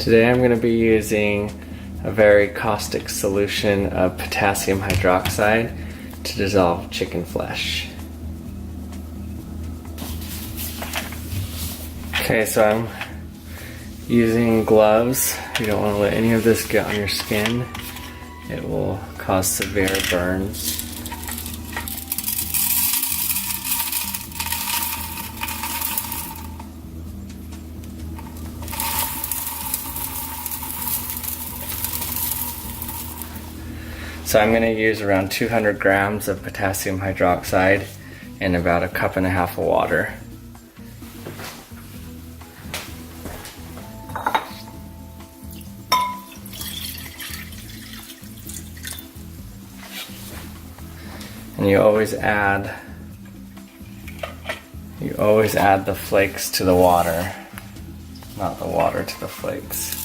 Today I'm going to be using a very caustic solution of potassium hydroxide to dissolve chicken flesh. Okay, so I'm using gloves. You don't want to let any of this get on your skin. It will cause severe burns. So I'm going to use around 200 grams of potassium hydroxide and about a cup and a half of water. And you always add the flakes to the water, not the water to the flakes.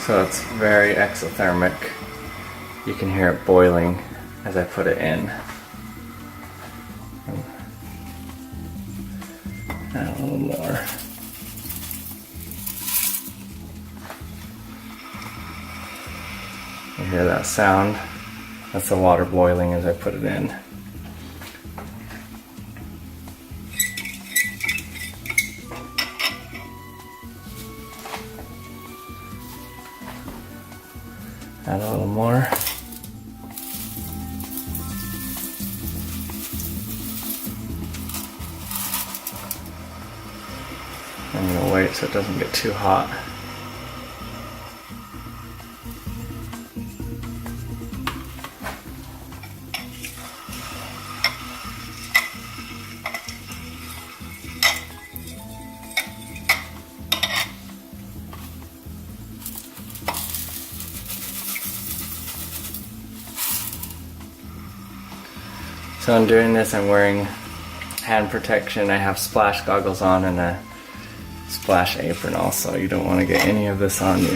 So it's very exothermic. You can hear it boiling as I put it in. Add a little more. You hear that sound? That's the water boiling as I put it in. Add a little more. I'm going to wait so it doesn't get too hot. So in doing this, I'm wearing hand protection. I have splash goggles on and a splash apron also. You don't want to get any of this on you.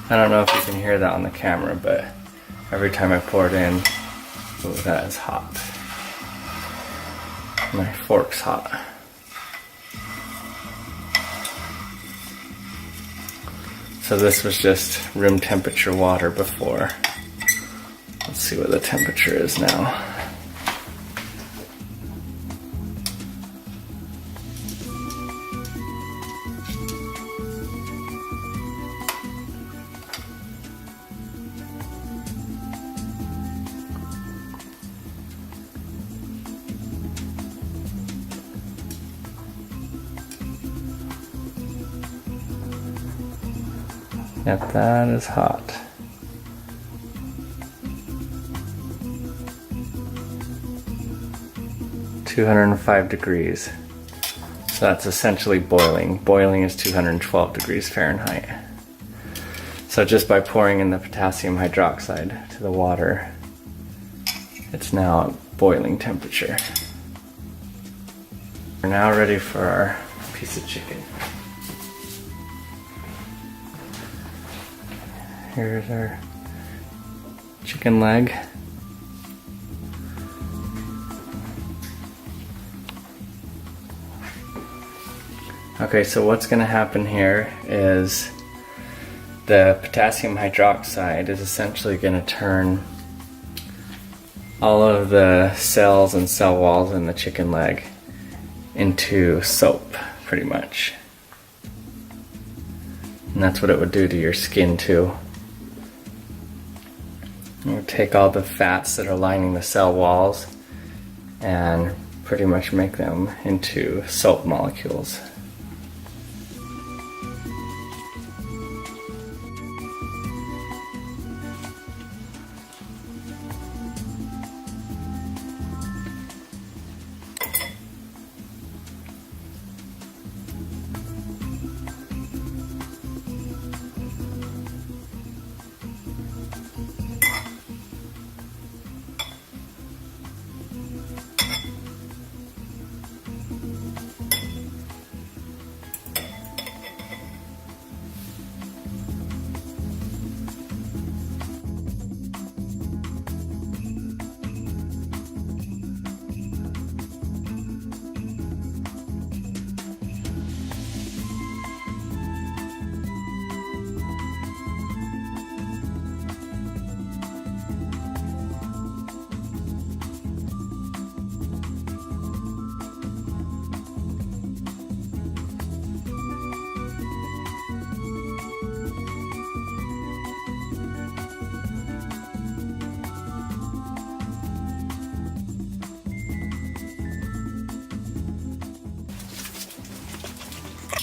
I don't know if you can hear that on the camera, but every time I pour it in, ooh, that is hot. My fork's hot. So this was just room temperature water before. Let's see what the temperature is now. Yep, that is hot. (205 degrees). So that's essentially boiling. Boiling is 212 degrees Fahrenheit. So just by pouring in the potassium hydroxide to the water, it's now at boiling temperature. We're now ready for our piece of chicken. Here's our chicken leg. Okay, so what's going to happen here is the potassium hydroxide is essentially going to turn all of the cells and cell walls in the chicken leg into soap, pretty much. And that's what it would do to your skin too. We'll take all the fats that are lining the cell walls and pretty much make them into soap molecules.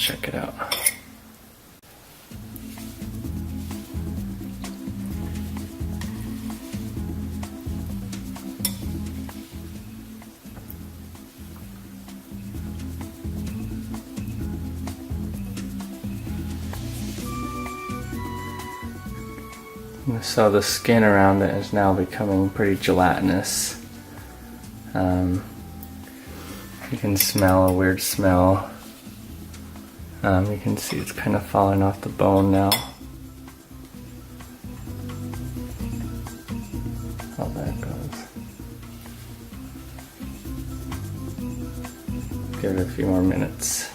check it out. So the skin around it is now becoming pretty gelatinous. You can smell a weird smell. You can see it's kind of falling off the bone now. Oh, there it goes. Give it a few more minutes.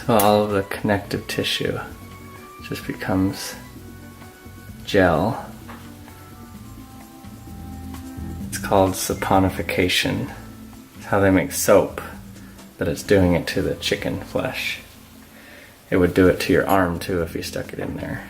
So all of the connective tissue just becomes gel. It's called saponification. It's how they make soap, but it's doing it to the chicken flesh. It would do it to your arm too if you stuck it in there.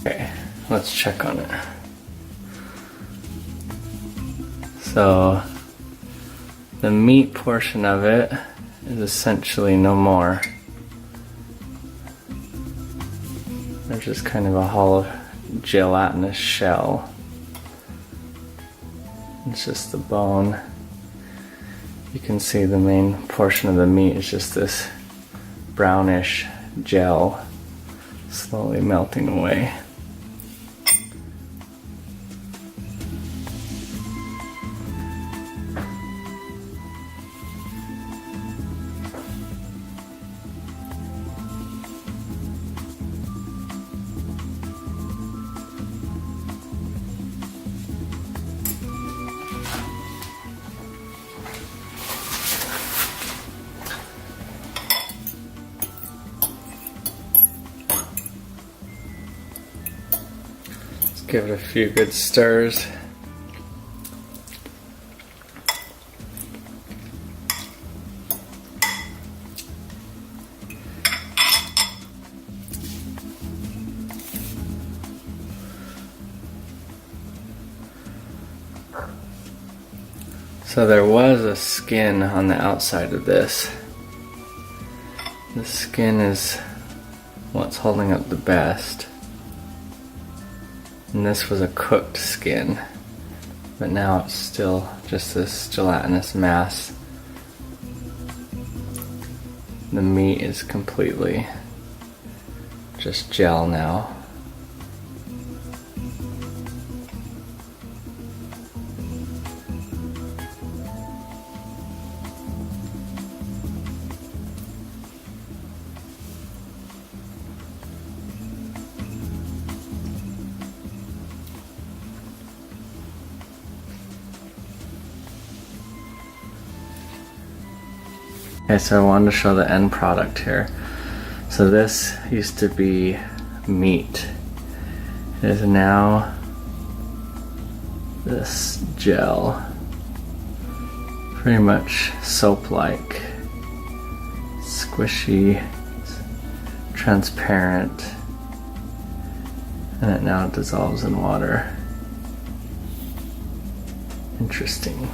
Okay, let's check on it. So the meat portion of it is essentially no more. There's just kind of a hollow gelatinous shell. It's just the bone. You can see the main portion of the meat is just this brownish gel slowly melting away. Give it a few good stirs. So there was a skin on the outside of this. The skin is what's holding up the best. And this was a cooked skin, but now it's still just this gelatinous mass. The meat is completely just gel now. Okay, so I wanted to show the end product here. So this used to be meat. It is now this gel. Pretty much soap-like. Squishy, transparent, and it now dissolves in water. Interesting.